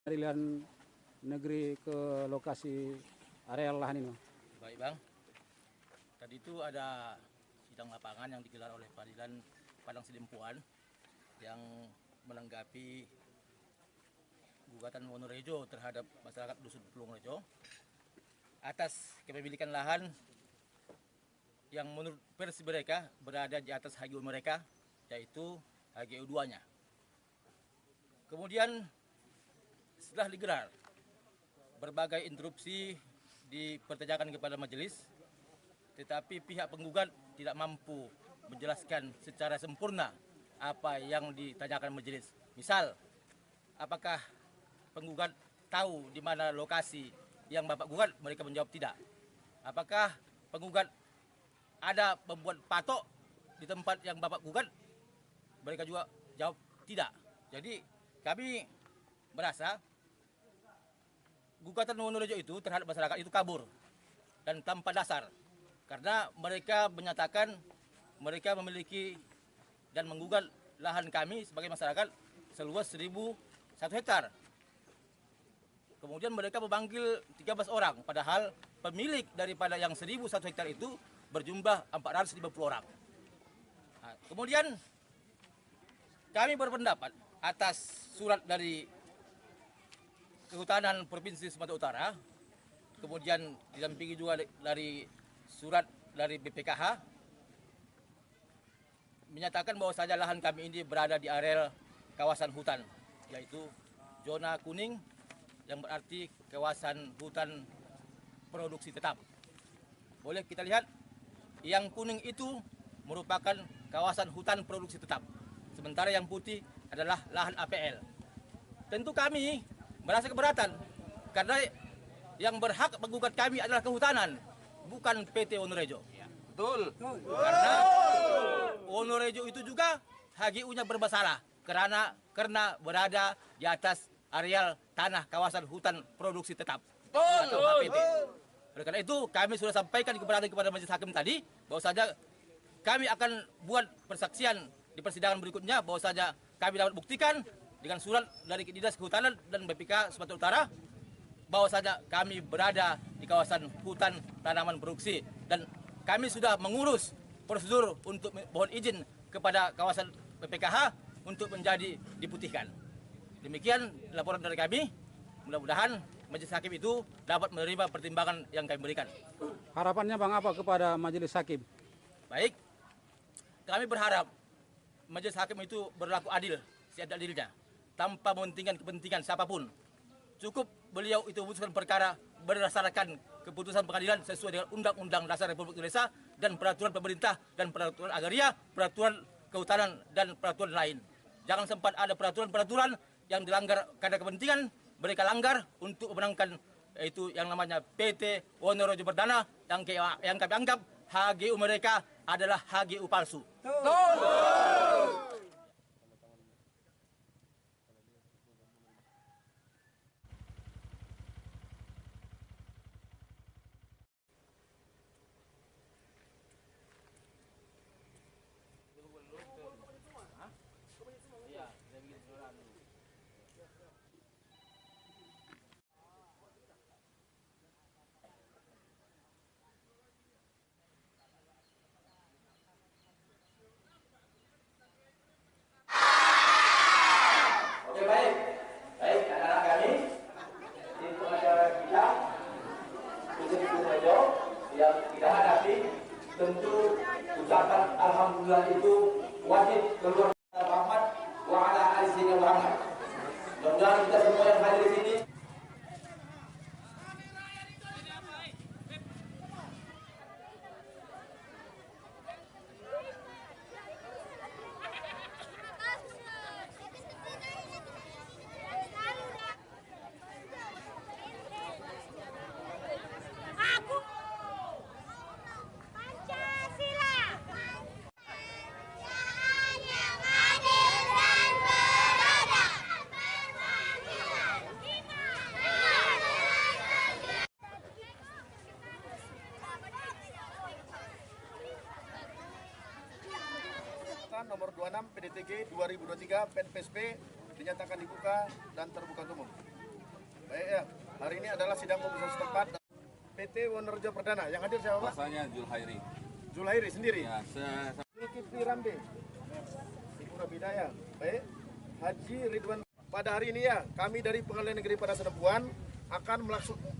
Pengadilan negeri ke lokasi area lahan ini. Baik Bang, tadi itu ada sidang lapangan yang digelar oleh Pengadilan Padang Sidempuan yang menanggapi gugatan Wonorejo terhadap masyarakat Dusun Pelungrejo atas kepemilikan lahan yang menurut versi mereka berada di atas HGU mereka, yaitu HGU 2-nya. Kemudian setelah digelar, berbagai interupsi dipertanyakan kepada majelis, tetapi pihak penggugat tidak mampu menjelaskan secara sempurna apa yang ditanyakan majelis. Misal, apakah penggugat tahu di mana lokasi yang Bapak gugat? Mereka menjawab tidak. Apakah penggugat ada membuat patok di tempat yang Bapak gugat? Mereka juga jawab tidak. Jadi kami merasa gugatan Wonorejo itu terhadap masyarakat itu kabur dan tanpa dasar, karena mereka menyatakan mereka memiliki dan menggugat lahan kami sebagai masyarakat seluas 1.001 hektar. Kemudian mereka memanggil 13 orang, padahal pemilik daripada yang 1.001 hektar itu berjumlah 450 orang. Nah, kemudian kami berpendapat atas surat dari Kehutanan Provinsi Sumatera Utara, kemudian didampingi juga dari surat dari BPKH, menyatakan bahwa saja lahan kami ini berada di areal kawasan hutan, yaitu zona kuning, yang berarti kawasan hutan produksi tetap. Boleh kita lihat, yang kuning itu merupakan kawasan hutan produksi tetap, sementara yang putih adalah lahan APL. Tentu kami merasa keberatan, karena yang berhak menggugat kami adalah kehutanan, bukan PT Wonorejo. Betul. Karena Wonorejo itu juga HGU-nya bermasalah karena berada di atas areal tanah kawasan hutan produksi tetap atau HPT. Oleh karena itu kami sudah sampaikan kepada majelis hakim tadi bahwa saja kami akan buat persaksian di persidangan berikutnya, bahwa saja kami dapat buktikan dengan surat dari Dinas Kehutanan dan BPK Sumatera Utara bahwa saja kami berada di kawasan hutan tanaman produksi, dan kami sudah mengurus prosedur untuk mohon izin kepada kawasan BPKH untuk menjadi diputihkan. Demikian laporan dari kami. Mudah-mudahan majelis hakim itu dapat menerima pertimbangan yang kami berikan. Harapannya Bang apa kepada majelis hakim? Baik, kami berharap majelis hakim itu berlaku adil, seadil-adilnya, tanpa mementingkan kepentingan siapapun. Cukup beliau itu memutuskan perkara berdasarkan keputusan pengadilan sesuai dengan Undang-Undang Dasar Republik Indonesia dan peraturan pemerintah dan peraturan agraria, peraturan kehutanan dan peraturan lain. Jangan sempat ada peraturan-peraturan yang dilanggar karena kepentingan mereka langgar untuk memenangkan itu yang namanya PT Wonorejo Perdana, yang kami anggap HGU mereka adalah HGU palsu. Yang kita hadapi, tentu ucapan alhamdulillah itu wajib keluar dari rahmat wa ala alihi wa rahmat. Mudah-mudahan kita semua yang hadir di sini nomor 26 PDTG 2023 PNPSP dinyatakan dibuka dan terbuka untuk umum. Hari ini adalah sidang pemeriksaan setempat PT Wonorejo Perdana. Yang hadir siapa Pak? Rasanya Zulhairi. Zulhairi sendiri. Ya, Zulkifli Rambe, Sipura Bidaya. Baik. Haji Ridwan. Pada hari ini ya, kami dari Pengadilan Negeri Pada Setempuan akan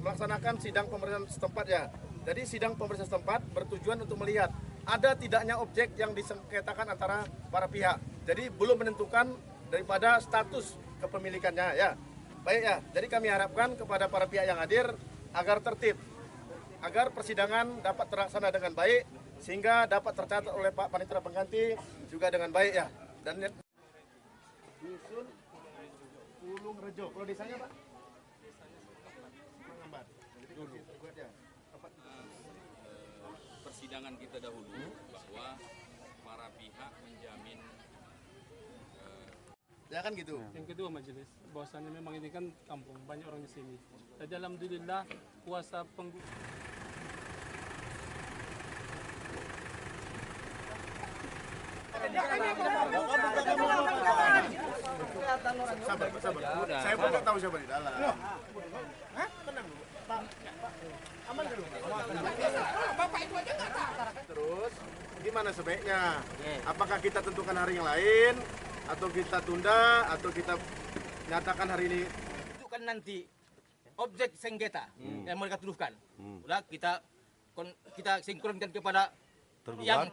melaksanakan sidang pemeriksaan setempat ya. Jadi sidang pemeriksaan setempat bertujuan untuk melihat ada tidaknya objek yang disengketakan antara para pihak. Jadi belum menentukan daripada status kepemilikannya ya. Baik ya, jadi kami harapkan kepada para pihak yang hadir agar tertib, agar persidangan dapat terlaksana dengan baik, sehingga dapat tercatat oleh Pak Panitera Pengganti juga dengan baik ya. Dan Dusun Ulung Rejo, kalau desanya Pak? Mangambat. Jadi buat ya. persidangan kita dahulu bahwa para pihak menjamin Ya kan gitu. Yang kedua majelis, bahwasannya memang ini kan kampung, banyak orang di sini. Jadi alhamdulillah kuasa Sabar. Saya pun nggak tahu siapa di dalam. Hah? Tenang dulu. Pak. Aman dulu. Bapak itu aja nggak tahu. Terus, gimana sebaiknya? Apakah kita tentukan hari yang lain, atau kita tunda, atau kita nyatakan hari ini? Itu kan nanti objek sengketa yang mereka tuduhkan. Udah kita sinkronkan kepada yang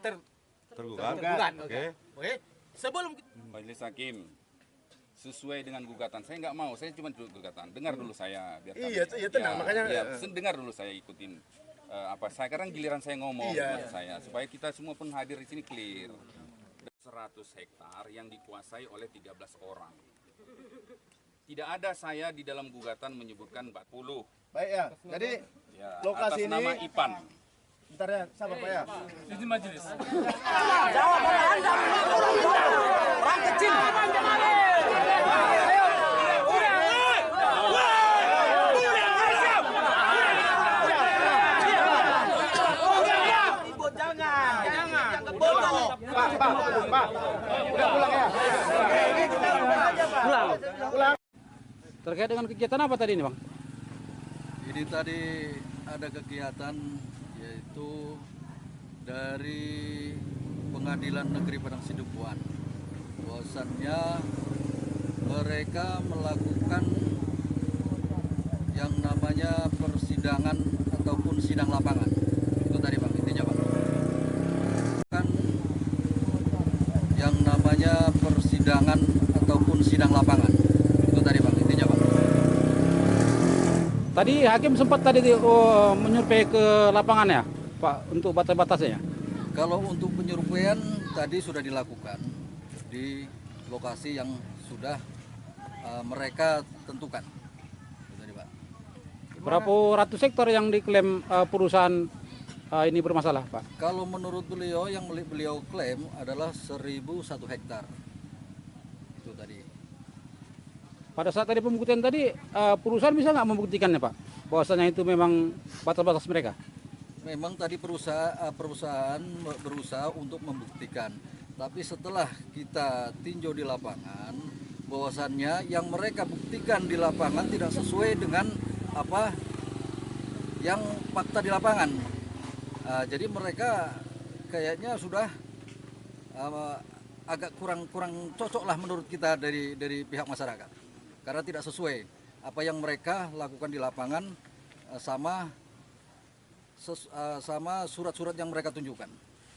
tergugat. Oke. Sebelum Majelis Hakim sesuai dengan gugatan, saya nggak mau, saya cuma gugatan. Dengar dulu saya, biar Iya, tenang, makanya. dengar dulu saya ikutin apa. Sekarang giliran saya ngomong buat saya, supaya kita semua pun hadir di sini clear. 100 hektar yang dikuasai oleh 13 orang. Tidak ada saya di dalam gugatan menyebutkan 40. Baik ya. Jadi Ya, lokasi atas nama ini. Ipan. Bentar ya, sabar Pak ya. ini majelis. Pak. Udah pulang ya. Pulang. Terkait dengan kegiatan apa tadi ini Bang? Ini tadi ada kegiatan yaitu dari Pengadilan Negeri Padang Sidempuan. Bahwasannya mereka melakukan yang namanya persidangan ataupun sidang lapangan. Itu tadi Bang, intinya Bang. Kan yang namanya persidangan ataupun sidang lapangan. Itu tadi Bang, intinya Bang. Tadi hakim sempat tadi menyurvei ke lapangan ya Pak untuk batas-batasnya. Kalau untuk penyurveian tadi sudah dilakukan di lokasi yang sudah mereka tentukan. Itu tadi, Pak. Berapa ratus hektar yang diklaim perusahaan ini bermasalah Pak? Kalau menurut beliau yang beliau klaim adalah 1.001 hektar. Itu tadi. Pada saat tadi pembuktian tadi perusahaan bisa nggak membuktikannya Pak? Bahwasanya itu memang batas-batas mereka. Memang tadi perusahaan berusaha untuk membuktikan. Tapi setelah kita tinjau di lapangan, bahwasannya yang mereka buktikan di lapangan tidak sesuai dengan apa yang fakta di lapangan. Jadi mereka kayaknya sudah agak kurang cocok lah menurut kita dari pihak masyarakat. Karena tidak sesuai apa yang mereka lakukan di lapangan sama surat-surat yang mereka tunjukkan.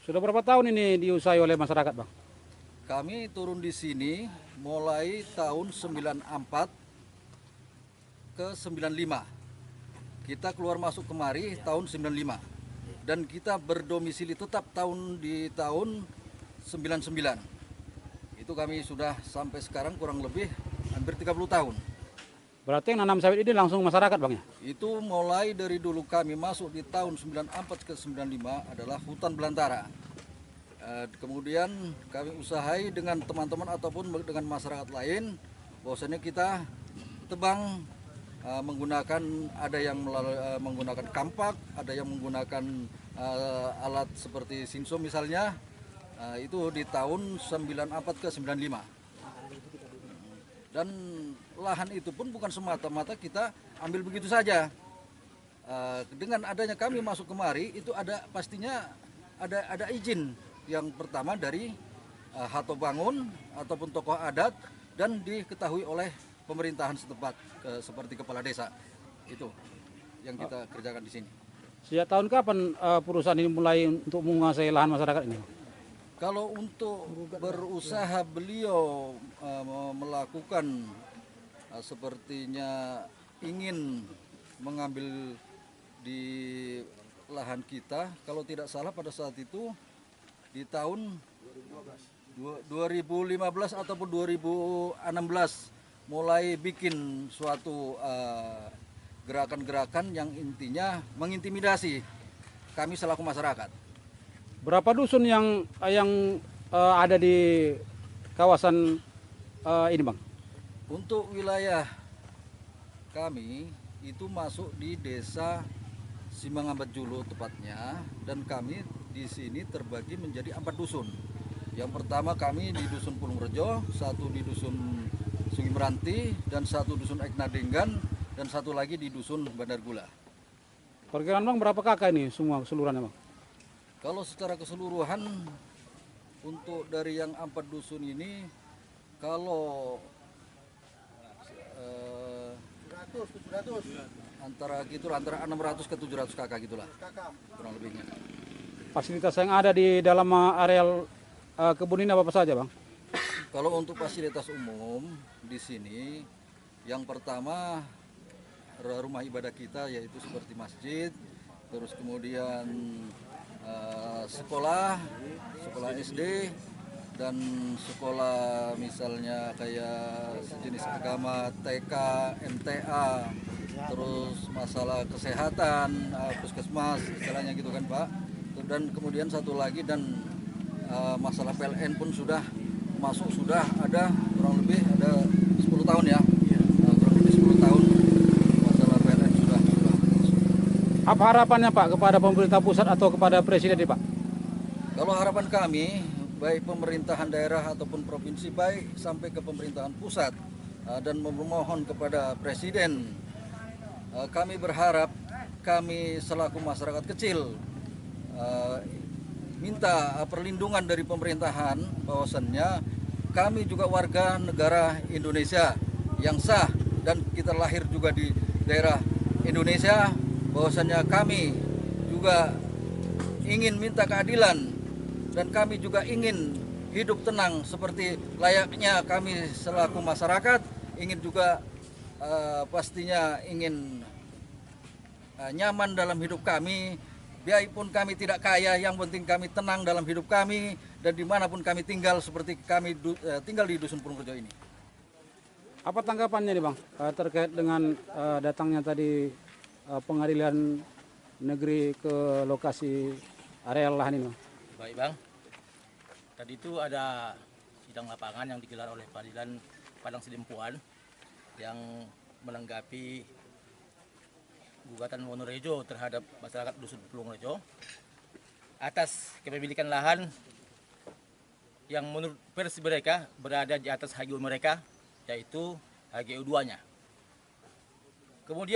Sudah berapa tahun ini diusahakan oleh masyarakat Bang? Kami turun di sini mulai tahun 94 ke 95. Kita keluar masuk kemari tahun 95. Dan kita berdomisili tetap di tahun 99. Itu kami sudah sampai sekarang kurang lebih hampir 30 tahun. Berarti yang nanam sawit ini langsung masyarakat Bang ya? Itu mulai dari dulu kami masuk di tahun 94 ke 95 adalah hutan belantara. Kemudian kami usahai dengan teman-teman ataupun dengan masyarakat lain, bahwasanya kita tebang menggunakan, ada yang menggunakan kampak, ada yang menggunakan alat seperti sinso misalnya. Itu di tahun 94 ke 95. Dan lahan itu pun bukan semata-mata kita ambil begitu saja. Dengan adanya kami masuk kemari itu ada pastinya ada izin. Yang pertama dari Hato Bangun ataupun tokoh adat dan diketahui oleh pemerintahan setempat seperti kepala desa. Itu yang kita kerjakan di sini. Sejak tahun kapan perusahaan ini mulai untuk menguasai lahan masyarakat ini? Kalau untuk berusaha beliau melakukan sepertinya ingin mengambil di lahan kita, kalau tidak salah pada saat itu di tahun 2015 ataupun 2016 mulai bikin suatu gerakan-gerakan yang intinya mengintimidasi kami selaku masyarakat. Berapa dusun yang ada di kawasan ini, Bang? Untuk wilayah kami itu masuk di desa Simangambat Julu tepatnya, dan kami di sini terbagi menjadi 4 dusun. Yang pertama kami di dusun Pulung Rejo, satu di dusun Sungai Meranti, dan satu dusun Eknadenggan, dan satu lagi di dusun Bandar Gula. Perkiraan Bang berapa kakak ini semua keseluruhannya, Bang? Kalau secara keseluruhan untuk dari yang 4 dusun ini, kalau antara 600 ke 700 kakak gitulah kurang lebihnya. Fasilitas yang ada di dalam areal kebun ini apa saja, Bang? Kalau untuk fasilitas umum di sini, yang pertama rumah ibadah kita yaitu seperti masjid, terus kemudian sekolah SD, dan sekolah misalnya kayak sejenis agama, TK, MTA, terus masalah kesehatan, puskesmas istilahnya gitu kan Pak. Dan kemudian satu lagi dan masalah PLN pun sudah masuk, sudah ada kurang lebih ada 10 tahun ya. Kurang lebih 10 tahun masalah PLN sudah masuk. Apa harapannya Pak kepada pemerintah pusat atau kepada presiden nih Pak? Kalau harapan kami, baik pemerintahan daerah ataupun provinsi, baik sampai ke pemerintahan pusat, dan memohon kepada presiden, kami berharap kami selaku masyarakat kecil minta perlindungan dari pemerintahan, bahwasannya kami juga warga negara Indonesia yang sah dan kita lahir juga di daerah Indonesia, bahwasannya kami juga ingin minta keadilan dan kami juga ingin hidup tenang seperti layaknya kami selaku masyarakat, ingin juga pastinya ingin nyaman dalam hidup kami. Biarpun kami tidak kaya, yang penting kami tenang dalam hidup kami dan dimanapun kami tinggal, seperti kami tinggal di Dusun Pulung Rejo ini. Apa tanggapannya nih Bang terkait dengan datangnya tadi pengadilan negeri ke lokasi areal lahan ini Bang? Baik Bang, tadi itu ada sidang lapangan yang digelar oleh Pengadilan Padang Sidempuan yang menanggapi gugatan Wonorejo terhadap masyarakat Dusun Pulung Rejo atas kepemilikan lahan yang menurut versi mereka berada di atas HGU mereka, yaitu HGU 2-nya. Kemudian